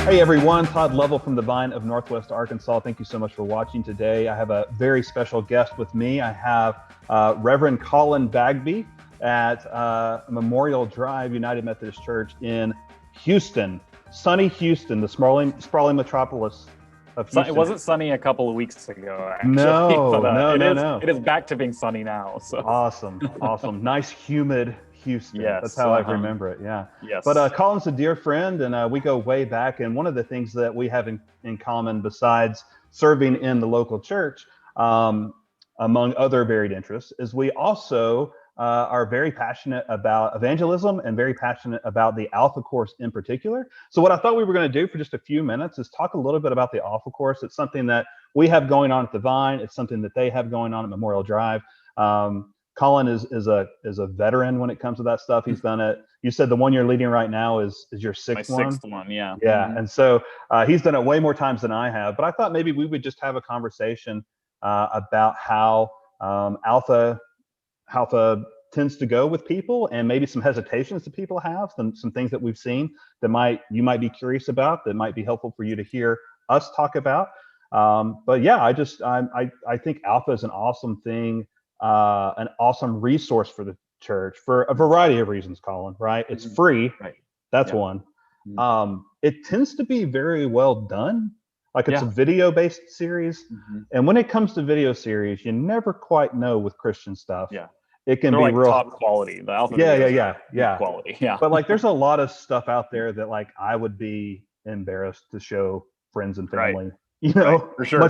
Hey everyone, Todd Lovell from the Vine of Northwest Arkansas. Thank you so much for watching today. I have a very special guest with me. I have Reverend Colin Bagby at Memorial Drive United Methodist Church in Houston, sunny Houston, the sprawling metropolis of Houston. It wasn't sunny a couple of weeks ago, actually. No, But no. it is back to being sunny now. So Awesome. Nice, humid Houston. yes, That's how I remember it. Yeah. yes. But Colin's a dear friend, and we go way back. And one of the things that we have in common, besides serving in the local church, among other varied interests, is we also are very passionate about evangelism and very passionate about the Alpha Course in particular. So what I thought we were going to do for just a few minutes is talk a little bit about the Alpha Course. It's something that we have going on at the Vine. It's something that they have going on at Memorial Drive. Colin is a veteran when it comes to that stuff. He's done it. You said the one you're leading right now is your sixth one? My sixth one, yeah. Yeah, Mm-hmm. and so he's done it way more times than I have. But I thought maybe we would just have a conversation about how Alpha tends to go with people, and maybe some hesitations that people have, some things that we've seen that you might be curious about, that might be helpful for you to hear us talk about. But yeah, I think Alpha is an awesome thing, an awesome resource for the church for a variety of reasons, Colin, right? It's free. Right. That's one. It tends to be very well done. Like it's a video-based series. And when it comes to video series, you never quite know with Christian stuff. Yeah. It can They're be like real top quality. The Alpha yeah. quality. Yeah. But like there's a lot of stuff out there that like I would be embarrassed to show friends and family. Right. You know, right, for sure.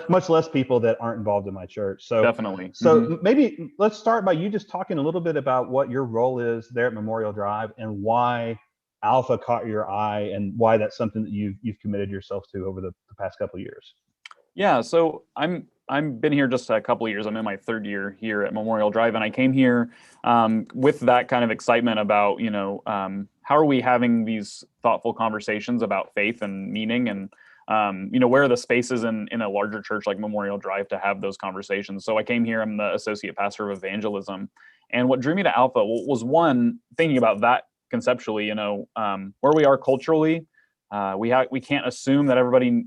much less people that aren't involved in my church. So definitely. So maybe let's start by you just talking a little bit about what your role is there at Memorial Drive and why Alpha caught your eye and why that's something that you've committed yourself to over the past couple of years. Yeah, so I'm been here just a couple of years. I'm in my third year here at Memorial Drive, and I came here with that kind of excitement about, how are we having these thoughtful conversations about faith and meaning, and where are the spaces in a larger church like Memorial Drive to have those conversations. So I came here. I'm the associate pastor of evangelism, and what drew me to Alpha was one, thinking about that conceptually. Where we are culturally. We can't assume that everybody,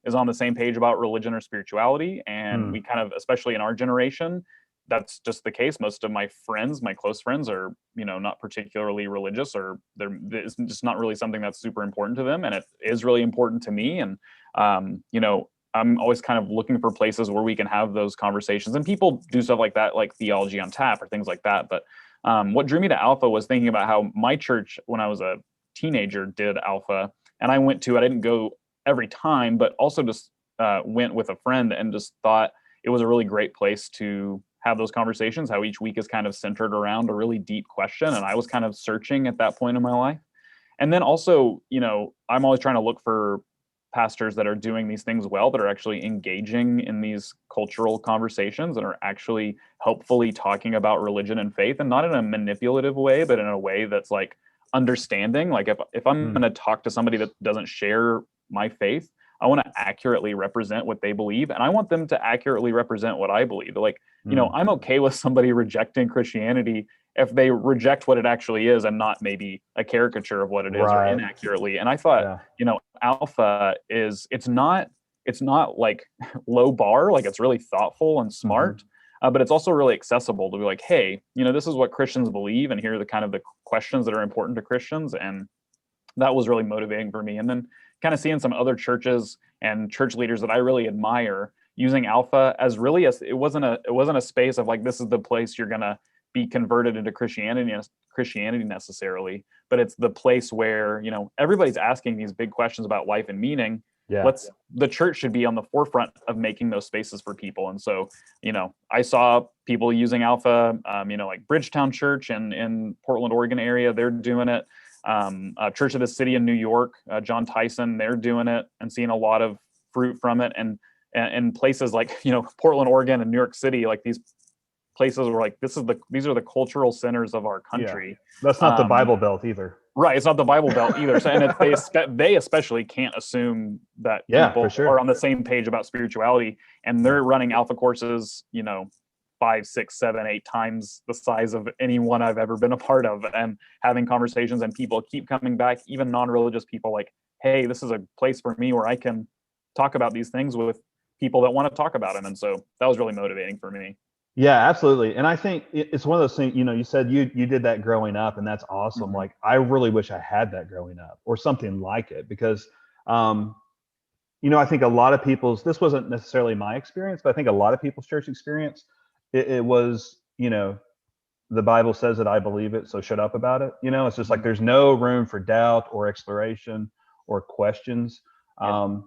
is on the same page about religion or spirituality. And we kind of, especially in our generation, that's just the case. Most of my close friends are, not particularly religious, or it's just not really something that's super important to them. And it is really important to me. And, I'm always kind of looking for places where we can have those conversations, and people do stuff like that, like Theology on Tap or things like that. But what drew me to Alpha was thinking about how my church, when I was a teenager, did Alpha. And I didn't go every time, but also just went with a friend and just thought it was a really great place to have those conversations, how each week is kind of centered around a really deep question. And I was kind of searching at that point in my life. And then also, I'm always trying to look for pastors that are doing these things well, that are actually engaging in these cultural conversations and are actually helpfully talking about religion and faith, and not in a manipulative way, but in a way that's like understanding. Like if I'm going to talk to somebody that doesn't share my faith, I want to accurately represent what they believe, and I want them to accurately represent what I believe. Like, I'm okay with somebody rejecting Christianity if they reject what it actually is and not maybe a caricature of what it is, or inaccurately. And I thought, Alpha it's not like low bar, like it's really thoughtful and smart. But it's also really accessible to be like, hey, this is what Christians believe, and here are the kind of the questions that are important to Christians. And that was really motivating for me. And then kind of seeing some other churches and church leaders that I really admire using Alpha as really it wasn't a space of like, this is the place you're gonna be converted into Christianity necessarily, but it's the place where, everybody's asking these big questions about life and meaning. The church should be on the forefront of making those spaces for people. And so, I saw people using Alpha, like Bridgetown Church in Portland, Oregon area, they're doing it. Church of the City in New York, John Tyson, they're doing it and seeing a lot of fruit from it. And places like, Portland, Oregon and New York City, like these places where like, these are the cultural centers of our country. Yeah. That's not the Bible Belt either. Right. It's not the Bible Belt either. So, and they especially can't assume that people are on the same page about spirituality, and they're running Alpha courses, 5, 6, 7, 8 times the size of any one I've ever been a part of, and having conversations, and people keep coming back, even non-religious people, like, hey, this is a place for me where I can talk about these things with people that want to talk about them. And so that was really motivating for me. Yeah, absolutely. And I think it's one of those things, you said you did that growing up, and that's awesome. Mm-hmm. Like, I really wish I had that growing up or something like it, because, um, I think a lot of this wasn't necessarily my experience, but I think a lot of people's church experience, it was, the Bible says it, I believe it, so shut up about it. It's just like, Mm-hmm. there's no room for doubt or exploration or questions. Yeah.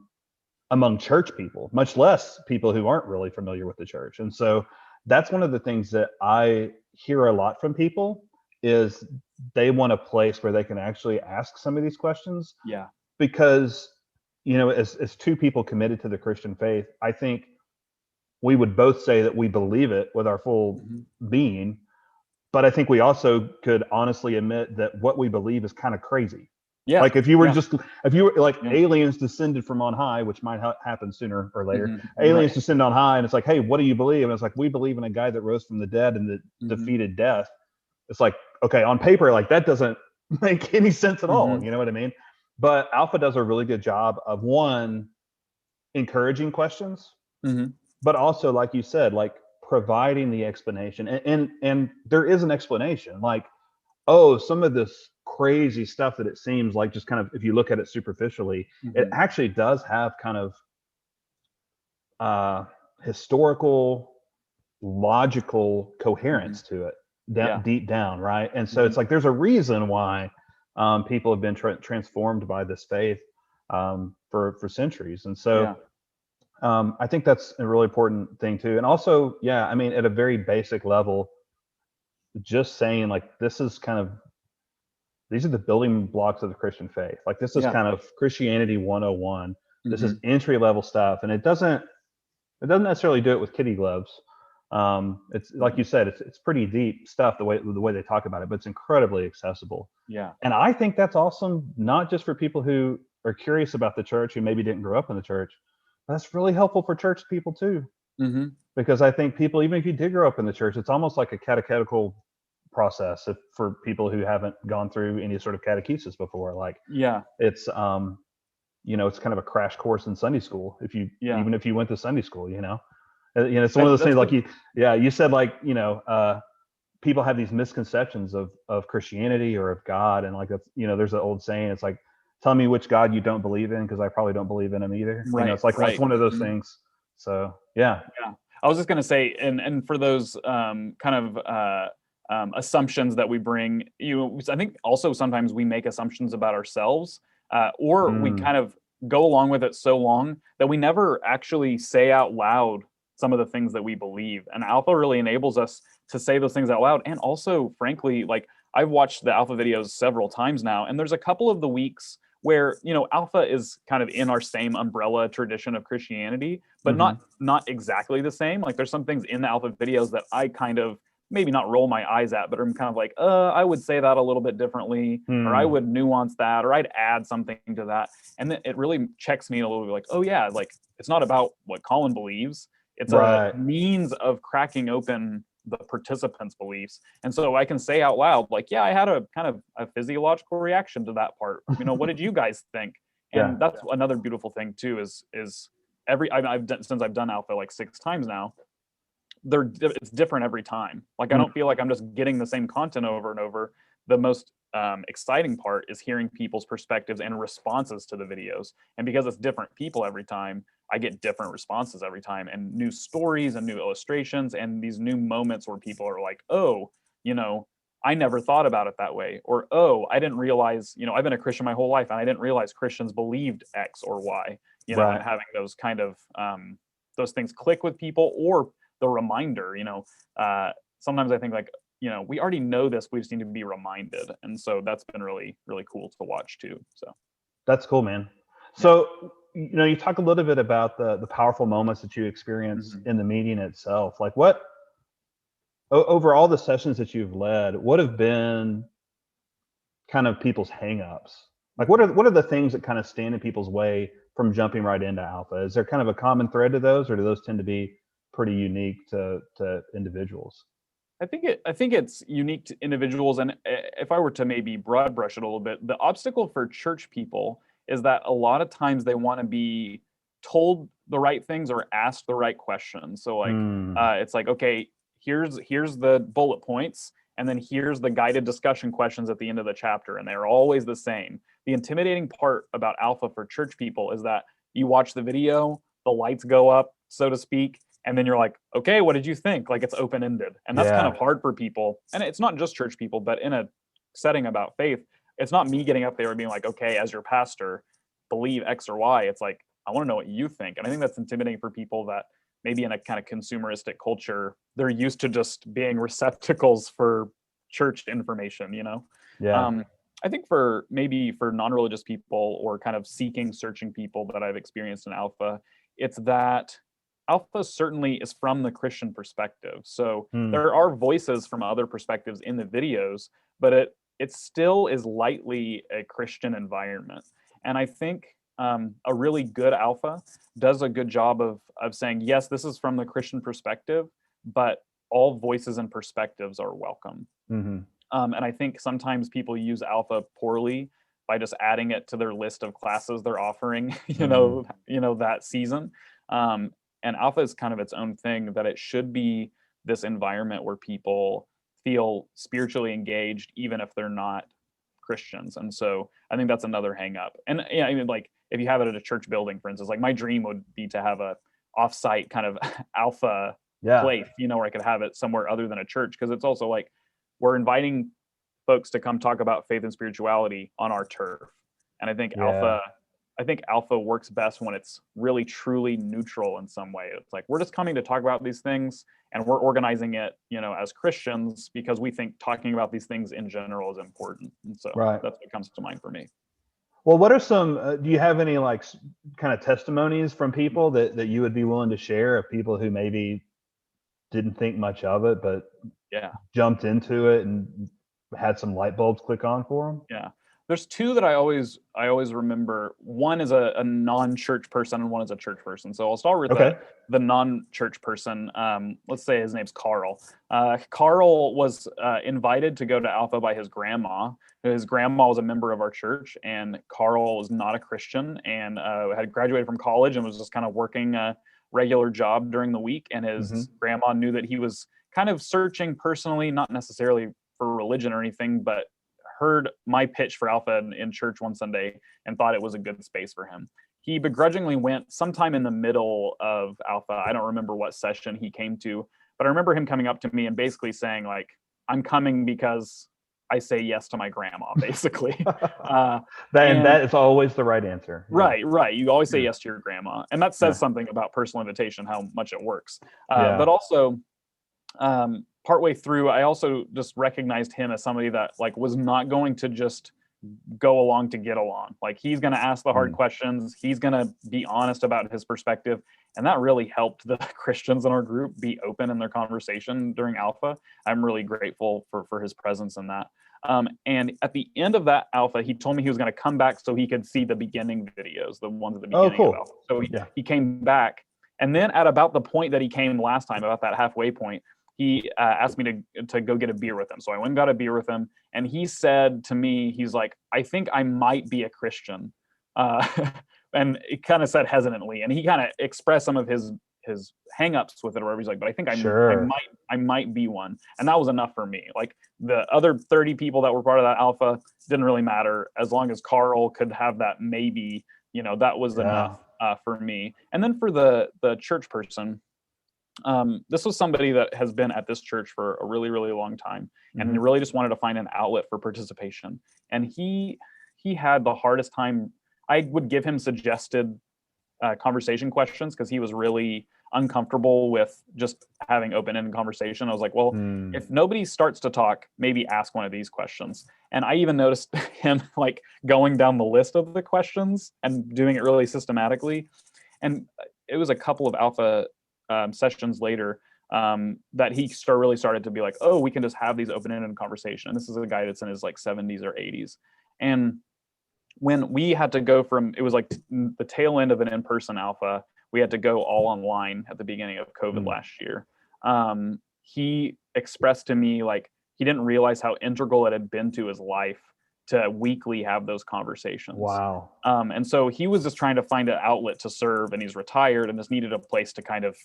Among church people, much less people who aren't really familiar with the church. And so that's one of the things that I hear a lot from people, is they want a place where they can actually ask some of these questions, Yeah. because, as two people committed to the Christian faith, I think we would both say that we believe it with our full Mm-hmm. being. But I think we also could honestly admit that what we believe is kind of crazy. Yeah. Like, if you were like, Yeah. aliens descended from on high, which might happen sooner or later, Mm-hmm. aliens Right. descend on high, and it's like, hey, what do you believe? And it's like, we believe in a guy that rose from the dead and that Mm-hmm. defeated death. It's like, okay, on paper, like, that doesn't make any sense at all. Mm-hmm. You know what I mean? But Alpha does a really good job of, one, encouraging questions, Mm-hmm. but also, like you said, like, providing the explanation. And there is an explanation. Like, oh, some of this crazy stuff that it seems like, just kind of, if you look at it superficially, it Mm-hmm. actually does have kind of historical, logical Mm-hmm. coherence to it, Yeah. deep down, right? And so Mm-hmm. it's like, there's a reason why people have been transformed by this faith, for centuries. And so Yeah. I think that's a really important thing too. And also, yeah, I mean, at a very basic level, just saying, like, this is kind of, these are the building blocks of the Christian faith. Like, this is Yeah. kind of Christianity 101. This is Mm-hmm. entry level stuff, and it doesn't necessarily do it with kitty gloves. It's like Mm-hmm. you said, it's pretty deep stuff, the way they talk about it, but it's incredibly accessible. Yeah. And I think that's awesome, not just for people who are curious about the church, who maybe didn't grow up in the church. That's really helpful for church people too, Mm-hmm. because I think people, even if you did grow up in the church, it's almost like a catechetical process, for people who haven't gone through any sort of catechesis before. Like, Yeah. it's it's kind of a crash course in Sunday school, Yeah. even if you went to Sunday school. It's one of those That's things, like, good. you said, like, people have these misconceptions of Christianity or of God, and, like, that's, there's an old saying, it's like, tell me which God you don't believe in, because I probably don't believe in him either. Right. It's like, it's Right. one of those Mm-hmm. things. So yeah. Yeah, I was just going to say, and for those kind of assumptions that we bring, I think also sometimes we make assumptions about ourselves, or we Mm, kind of go along with it so long that we never actually say out loud some of the things that we believe. And Alpha really enables us to say those things out loud. And also, frankly, like, I've watched the Alpha videos several times now, and there's a couple of the weeks where Alpha is kind of in our same umbrella tradition of Christianity, but mhm. not exactly the same. Like, there's some things in the Alpha videos that I kind of maybe not roll my eyes at, but I'm kind of like, I would say that a little bit differently, or I Hmm. would nuance that, or I'd add something to that. And then it really checks me a little bit, like, oh yeah, like, it's not about what Colin believes. It's a Right. means of cracking open the participants' beliefs. And so I can say out loud, like, yeah, I had a kind of a physiological reaction to that part. What did you guys think? Yeah. And that's another beautiful thing too, is I've done, since I've done Alpha like 6 times now, it's different every time. Like, I Mm, don't feel like I'm just getting the same content over and over. The most exciting part is hearing people's perspectives and responses to the videos. And because it's different people every time, I get different responses every time, and new stories and new illustrations and these new moments where people are like, oh, I never thought about it that way. Or, oh, I didn't realize, I've been a Christian my whole life and I didn't realize Christians believed X or Y, and right. having those kind of those things click with people, or the reminder, sometimes I think, like, we already know this, we just need to be reminded. And so that's been really, really cool to watch too. So That's cool, man. yeah. So, you talk a little bit about the powerful moments that you experience Mm-hmm. in the meeting itself. Like, what, over all the sessions that you've led, what have been kind of people's hangups? Like, Mm-hmm. what are the things that kind of stand in people's way from jumping right into Alpha? Is there kind of a common thread to those, or do those tend to be pretty unique to individuals? I think it's unique to individuals, and if I were to maybe broad brush it a little bit, the obstacle for church people is that a lot of times they want to be told the right things or asked the right questions. So like, it's like, okay, here's the bullet points, and then here's the guided discussion questions at the end of the chapter, and they're always the same. The intimidating part about Alpha for church people is that you watch the video, the lights go up, so to speak, and then you're like, okay, what did you think? Like, it's open-ended. And that's kind of hard for people. And it's not just church people, but in a setting about faith, it's not me getting up there and being like, okay, as your pastor, believe X or Y. It's like, I want to know what you think. And I think that's intimidating for people that maybe in a kind of consumeristic culture, they're used to just being receptacles for church information, you know? Yeah. I think for non-religious people or kind of searching people that I've experienced in Alpha, it's that Alpha certainly is from the Christian perspective. So there are voices from other perspectives in the videos, but it still is lightly a Christian environment. And I think a really good Alpha does a good job of saying, yes, this is from the Christian perspective, but all voices and perspectives are welcome. And I think sometimes people use Alpha poorly by just adding it to their list of classes they're offering, that season. And Alpha is kind of its own thing, that it should be this environment where people feel spiritually engaged, even if they're not Christians. And so I think that's another hang up. And yeah, I mean, like if you have it at a church building, for instance, like my dream would be to have a offsite kind of Alpha place, where I could have it somewhere other than a church. Because it's also like we're inviting folks to come talk about faith and spirituality on our turf. And I think Alpha works best when it's really truly neutral in some way. It's like, we're just coming to talk about these things, and we're organizing it, as Christians, because we think talking about these things in general is important. And so that's what comes to mind for me. Well, what are some, do you have any like kind of testimonies from people that you would be willing to share, of people who maybe didn't think much of it, but jumped into it and had some light bulbs click on for them? Yeah. There's two that I always remember. One is a non-church person, and one is a church person. So I'll start with the non-church person. Let's say his name's Carl. Carl was invited to go to Alpha by his grandma. His grandma was a member of our church, and Carl was not a Christian, and had graduated from college and was just kind of working a regular job during the week. And his grandma knew that he was kind of searching personally, not necessarily for religion or anything, but heard my pitch for Alpha in church one Sunday and thought it was a good space for him. He begrudgingly went sometime in the middle of Alpha. I don't remember what session he came to, but I remember him coming up to me and basically saying, like, I'm coming because I say yes to my grandma, basically. That is always the right answer. Right. You always say yes to your grandma. And that says something about personal invitation, how much it works. But also, partway through, I also just recognized him as somebody that like was not going to just go along to get along. Like, he's going to ask the hard questions. He's going to be honest about his perspective. And that really helped the Christians in our group be open in their conversation during Alpha. I'm really grateful for his presence in that. And at the end of that Alpha, he told me he was going to come back so he could see the beginning videos, the ones at the beginning of Alpha. So he came back. And then at about the point that he came last time, about that halfway point, he asked me to go get a beer with him. So I went and got a beer with him. And he said to me, he's like, I think I might be a Christian. And he kind of said hesitantly. And he kind of expressed some of his hangups with it, or whatever. He's like, but I think I might be one. And that was enough for me. Like, the other 30 people that were part of that Alpha didn't really matter. As long as Carl could have that maybe, that was enough for me. And then for the church person, this was somebody that has been at this church for a really, really long time, and really just wanted to find an outlet for participation. And he had the hardest time. I would give him suggested conversation questions because he was really uncomfortable with just having open-ended conversation. I was like, well, if nobody starts to talk, maybe ask one of these questions. And I even noticed him like going down the list of the questions and doing it really systematically. And it was a couple of Alpha sessions later that he really started to be like, oh, we can just have these open-ended conversation. And this is a guy that's in his like 70s or 80s. And when we had to go from, it was like the tail end of an in-person Alpha, we had to go all online at the beginning of COVID last year. He expressed to me like he didn't realize how integral it had been to his life to weekly have those conversations. Wow. And so he was just trying to find an outlet to serve, and he's retired and just needed a place to kind of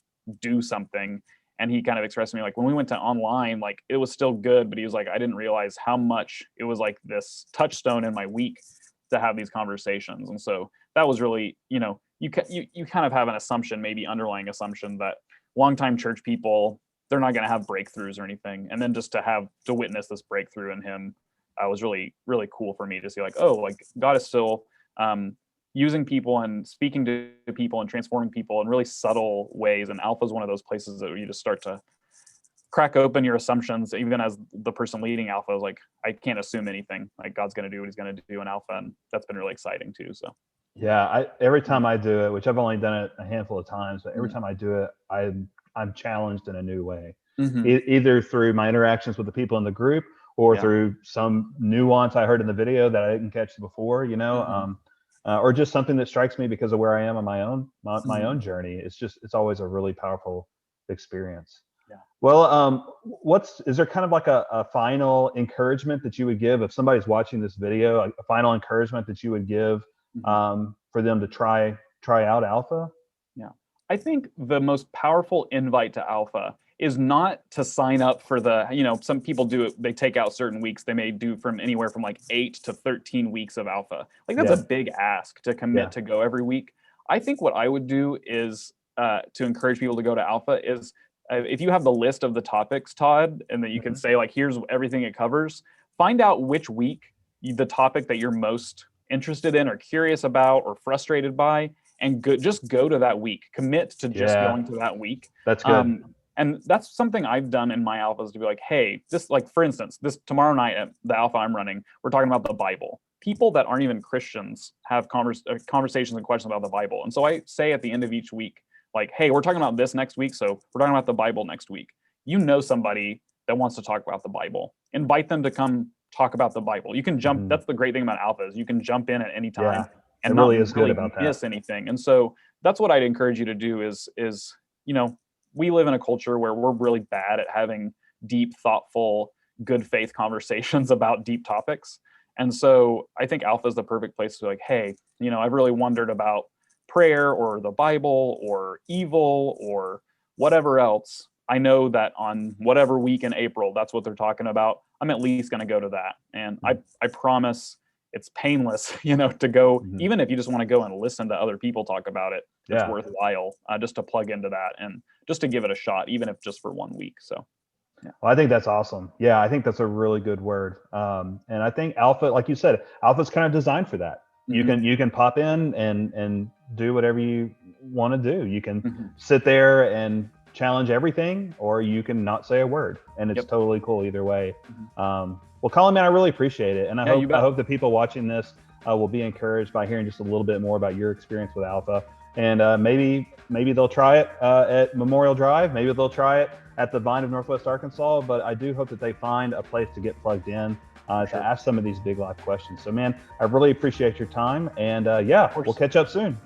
do something. And he kind of expressed to me, like, when we went to online, like, it was still good, but he was like, I didn't realize how much it was like this touchstone in my week to have these conversations. And so that was really, you kind of have an assumption, maybe underlying assumption, that longtime church people, they're not going to have breakthroughs or anything. And then just to witness this breakthrough in him was really, really cool for me to see, like, oh, like, God is still using people and speaking to people and transforming people in really subtle ways. And Alpha is one of those places that you just start to crack open your assumptions. Even as the person leading Alpha, is like, I can't assume anything. Like, God's going to do what he's going to do in Alpha. And that's been really exciting too. So. Yeah, every time I do it, which I've only done it a handful of times, but every time I do it, I'm challenged in a new way, either through my interactions with the people in the group or through some nuance I heard in the video that I didn't catch before, or just something that strikes me because of where I am on my own journey. It's always a really powerful experience. Yeah. Well, is there kind of like a final encouragement that you would give if somebody's watching this video, a final encouragement that you would give for them to try out Alpha? Yeah. I think the most powerful invite to Alpha is not to sign up for some people do it, they take out certain weeks. They may do from anywhere from like 8 to 13 weeks of Alpha. Like, that's a big ask to commit to go every week. I think what I would do is to encourage people to go to Alpha is if you have the list of the topics, Todd, and that you can say, like, here's everything it covers, find out which week the topic that you're most interested in or curious about or frustrated by, and just go to that week. Commit to just going to that week. That's good. And that's something I've done in my Alphas, to be like, hey, this, like, for instance, this tomorrow night at the Alpha I'm running, we're talking about the Bible. People that aren't even Christians have conversations and questions about the Bible. And so I say at the end of each week, like, hey, we're talking about this next week, so we're talking about the Bible next week. You know somebody that wants to talk about the Bible. Invite them to come talk about the Bible. You can jump. That's the great thing about Alpha, is you can jump in at any time and not really miss anything. And so that's what I'd encourage you to do is we live in a culture where we're really bad at having deep, thoughtful, good faith conversations about deep topics. And so I think Alpha is the perfect place to be like, hey, I've really wondered about prayer or the Bible or evil or whatever else. I know that on whatever week in April, that's what they're talking about. I'm at least going to go to that. And I promise it's painless, to go, even if you just want to go and listen to other people talk about it, it's worthwhile just to plug into that and just to give it a shot, even if just for 1 week. So, yeah. Well, I think that's awesome. Yeah, I think that's a really good word. And I think Alpha, like you said, Alpha's kind of designed for that. You can pop in and do whatever you want to do. You can sit there and challenge everything, or you can not say a word, and it's totally cool either way. Well, Colin, man, I really appreciate it, and I hope the people watching this will be encouraged by hearing just a little bit more about your experience with Alpha, and maybe they'll try it at Memorial Drive, maybe they'll try it at the Vine of Northwest Arkansas, but I do hope that they find a place to get plugged in to ask some of these big life questions. So, man, I really appreciate your time, and we'll catch up soon.